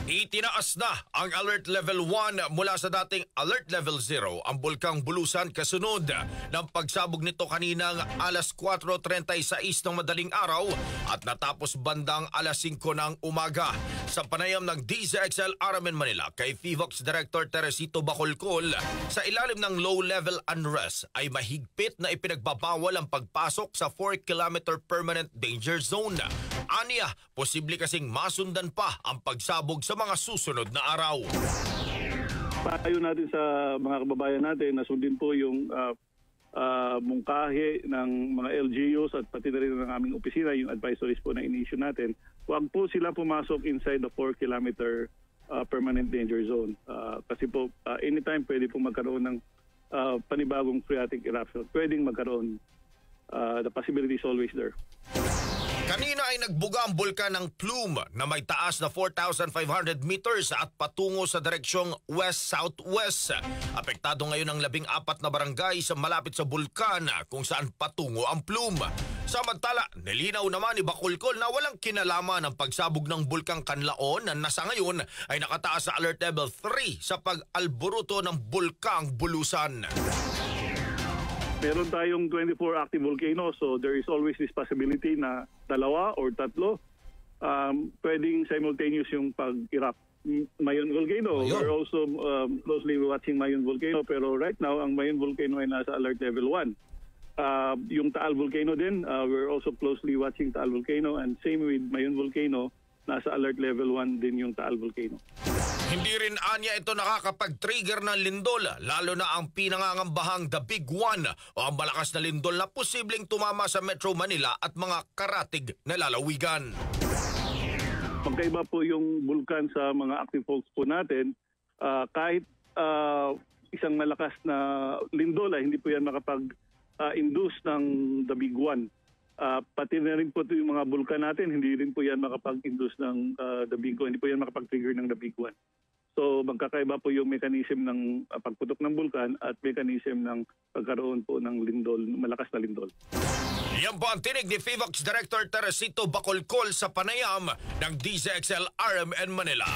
Itinaas na ang Alert Level 1 mula sa dating Alert Level 0 ang Bulkang Bulusan kasunod ng pagsabog nito kaninang alas 4:36 ng madaling araw at natapos bandang alas 5 ng umaga. Sa panayam ng DZXL RMN Manila kay FIVOX Director Teresito Bacolcol, sa ilalim ng low-level unrest ay mahigpit na ipinagbabawal ang pagpasok sa 4-kilometer permanent danger zone. Aniya, posible kasing masundan pa ang pagsabog sa mga susunod na araw. Payo natin sa mga kababayan natin na sundin po yung mungkahi ng mga LGUs at pati na rin ng aming opisina, yung advisories po na in-issue natin. Huwag po sila pumasok inside the 4-kilometer permanent danger zone. Kasi po anytime pwede po magkaroon ng panibagong phreatic eruption. Pwedeng magkaroon. The possibility is always there. Kanina ay nagbuga ang bulkan ng Plume na may taas na 4,500 meters at patungo sa direksyong west-southwest. Apektado ngayon ang 14 na barangay sa malapit sa bulkan kung saan patungo ang Plume. Samantala, nilinaw naman ni Bacolcol na walang kinalaman ang pagsabog ng bulkang Canlaon na nasa ngayon ay nakataas sa Alert Level 3 sa pag-alboruto ng Bulkang Bulusan. Meron tayong 24 active volcanoes, so there is always this possibility na dalawa or tatlo pwedeng simultaneous yung pag-erupt. Mayon Volcano, we're also closely watching Mayon Volcano, pero right now ang Mayon Volcano ay nasa alert level 1. Yung Taal Volcano din, we're also closely watching Taal Volcano, and same with Mayon Volcano, nasa alert level 1 din yung Taal Volcano. Hindi rin anya ito nakakapag-trigger ng lindol, lalo na ang pinangangambahang The Big One o ang malakas na lindol na posibleng tumama sa Metro Manila at mga karatig na lalawigan. Magkaiba po yung bulkan sa mga active faults po natin. Kahit isang malakas na lindol, hindi po yan makapag-induce ng The Big One. Pati na rin po yung mga bulkan natin, hindi rin po yan makapag-induce ng The Big One, hindi po yan makapag-trigger ng The Big One. So magkakaiba po yung mechanism ng pagputok ng bulkan at mechanism ng pagkaroon po ng lindol, malakas na lindol. Yan po ang tinig ni FIVOX Director Teresito Bacolcol sa panayam ng DZXL RMN Manila.